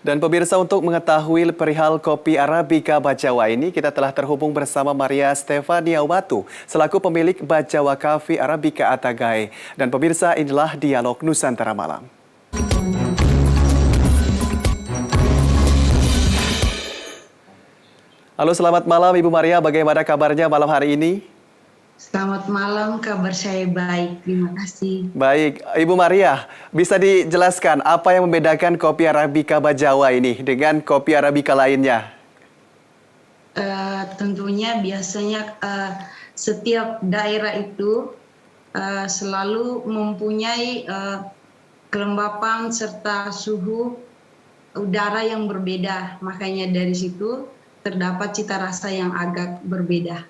Dan pemirsa, untuk mengetahui perihal kopi Arabica Bajawa ini, kita telah terhubung bersama Maria Stefania Watu, selaku pemilik Bajawa Cafe Arabica Atagae. Dan pemirsa, inilah Dialog Nusantara Malam. Halo, selamat malam Ibu Maria, bagaimana kabarnya malam hari ini? Selamat malam, kabar saya baik. Terima kasih. Baik, Ibu Maria, bisa dijelaskan apa yang membedakan kopi Arabica Bajawa ini dengan kopi Arabica lainnya? Tentunya biasanya setiap daerah itu selalu mempunyai kelembapan serta suhu udara yang berbeda. Makanya dari situ terdapat cita rasa yang agak berbeda.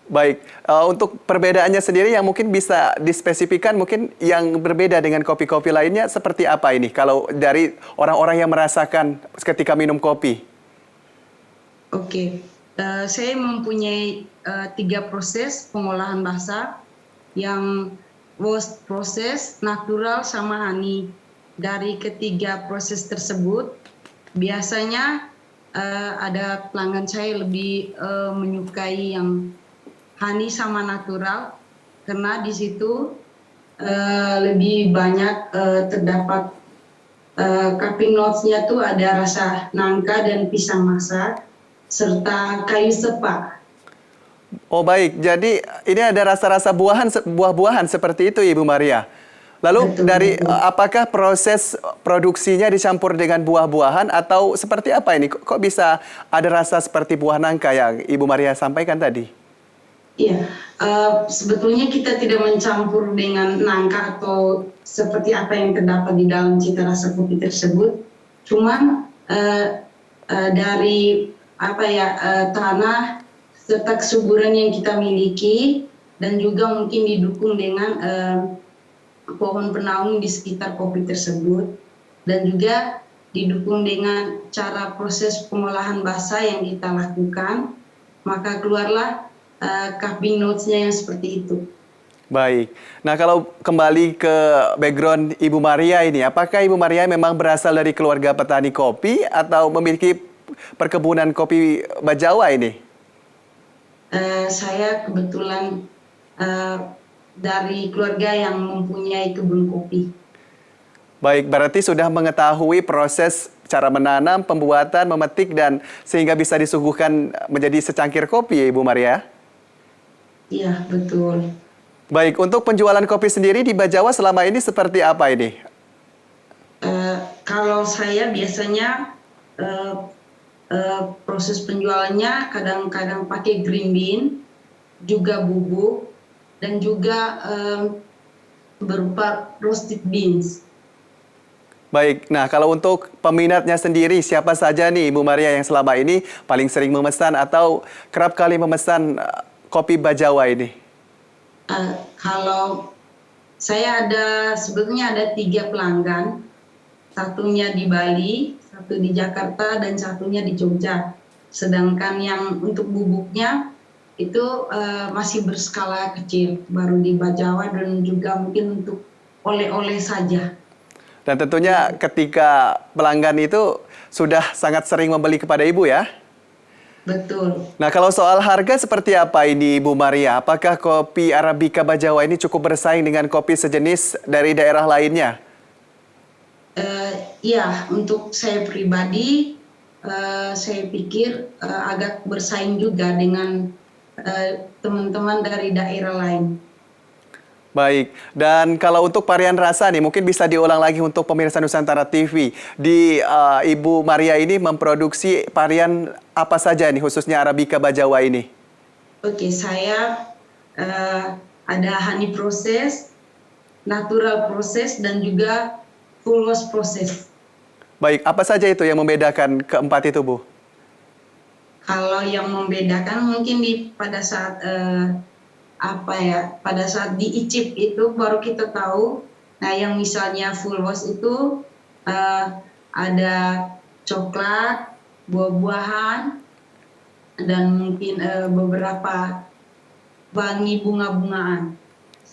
Baik, untuk perbedaannya sendiri yang mungkin bisa dispesifikan mungkin yang berbeda dengan kopi-kopi lainnya seperti apa ini? Kalau dari orang-orang yang merasakan ketika minum kopi. Oke, saya mempunyai 3 proses pengolahan basa yang roast proses, natural, sama honey. Dari ketiga proses tersebut, biasanya ada pelanggan saya lebih menyukai yang honey sama natural, karena di situ lebih banyak terdapat cupping notes-nya tuh ada rasa nangka dan pisang masak serta kayu sepak. Oh baik, jadi ini ada rasa-rasa buah-buahan seperti itu Ibu Maria. Lalu Betul, dari betul. apakah proses produksinya dicampur dengan buah-buahan atau seperti apa ini? Kok bisa ada rasa seperti buah nangka yang Ibu Maria sampaikan tadi? Iya, sebetulnya kita tidak mencampur dengan nangka atau seperti apa yang terdapat di dalam cita rasa kopi tersebut. Cuman dari tanah serta kesuburan yang kita miliki, dan juga mungkin didukung dengan pohon penaung di sekitar kopi tersebut, dan juga didukung dengan cara proses pengolahan basa yang kita lakukan, maka keluarlah cupping notes-nya yang seperti itu. Baik. Nah, kalau kembali ke background Ibu Maria ini, apakah Ibu Maria memang berasal dari keluarga petani kopi atau memiliki perkebunan kopi Bajawa ini? Saya kebetulan dari keluarga yang mempunyai kebun kopi. Baik, berarti sudah mengetahui proses cara menanam, pembuatan, memetik, dan sehingga bisa disuguhkan menjadi secangkir kopi ya Ibu Maria? Iya, betul. Baik, untuk penjualan kopi sendiri di Bajawa selama ini seperti apa ini? Kalau saya biasanya proses penjualannya kadang-kadang pakai green bean, juga bubuk, dan juga berupa roasted beans. Baik, nah kalau untuk peminatnya sendiri, siapa saja nih Ibu Maria yang selama ini paling sering memesan atau kerap kali memesan kopi Bajawa ini? Kalau saya sebetulnya ada 3 pelanggan, satunya di Bali, satu di Jakarta, dan satunya di Jogja. Sedangkan yang untuk bubuknya itu masih berskala kecil, baru di Bajawa, dan juga mungkin untuk oleh-oleh saja. Dan tentunya ketika pelanggan itu sudah sangat sering membeli kepada Ibu ya? Betul. Nah, kalau soal harga seperti apa ini Ibu Maria? Apakah kopi Arabica Bajawa ini cukup bersaing dengan kopi sejenis dari daerah lainnya? Ya, untuk saya pribadi, saya pikir agak bersaing juga dengan teman-teman dari daerah lain. Baik, dan kalau untuk varian rasa nih, mungkin bisa diulang lagi untuk pemirsa Nusantara TV. Ibu Maria ini memproduksi varian apa saja nih, khususnya Arabica Bajawa ini? Oke, saya ada honey proses, natural proses, dan juga full roast proses. Baik, apa saja itu yang membedakan keempat itu, Bu? Kalau yang membedakan mungkin pada saat pada saat diicip itu baru kita tahu. Nah, yang misalnya full roast itu ada coklat, buah-buahan, dan mungkin beberapa wangi bunga-bungaan.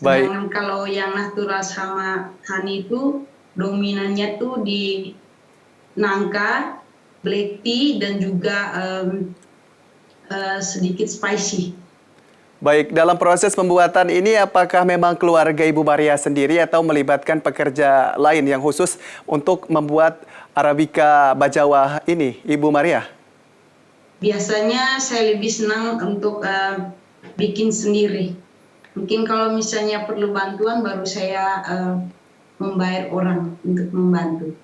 Baik, Sedangkan kalau yang natural sama honey itu dominannya tuh di nangka, black tea, dan juga sedikit spicy. Baik, dalam proses pembuatan ini apakah memang keluarga Ibu Maria sendiri atau melibatkan pekerja lain yang khusus untuk membuat Arabica Bajawa ini, Ibu Maria? Biasanya saya lebih senang untuk bikin sendiri. Mungkin kalau misalnya perlu bantuan baru saya membayar orang untuk membantu.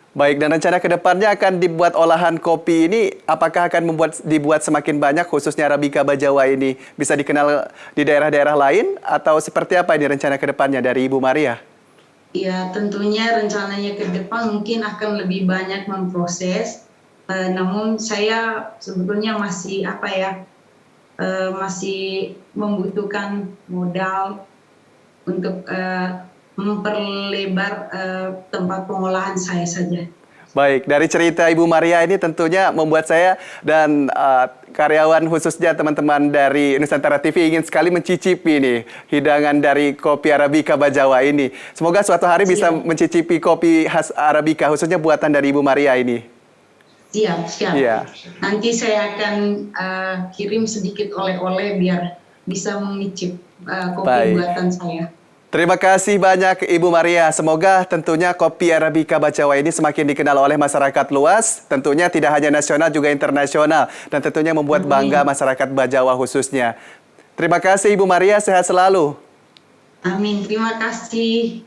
Baik, dan rencana ke depannya akan dibuat olahan kopi ini, apakah akan dibuat semakin banyak khususnya Arabica Bajawa ini bisa dikenal di daerah-daerah lain atau seperti apa ini rencana ke depannya dari Ibu Maria? Ya, tentunya rencananya ke depan mungkin akan lebih banyak memproses. Namun saya sebetulnya masih masih membutuhkan modal untuk memperlebar tempat pengolahan saya saja. Baik, dari cerita Ibu Maria ini tentunya membuat saya dan karyawan khususnya teman-teman dari Nusantara TV ingin sekali mencicipi nih hidangan dari kopi Arabica Bajawa ini. Semoga suatu hari bisa mencicipi kopi khas Arabica khususnya buatan dari Ibu Maria ini. Siap, siap. Iya. Nanti saya akan kirim sedikit oleh-oleh biar bisa mengicip kopi buatan saya. Terima kasih banyak Ibu Maria. Semoga tentunya kopi Arabica Bajawa ini semakin dikenal oleh masyarakat luas. Tentunya tidak hanya nasional juga internasional. Dan tentunya membuat bangga masyarakat Bajawa khususnya. Terima kasih Ibu Maria, sehat selalu. Amin, terima kasih.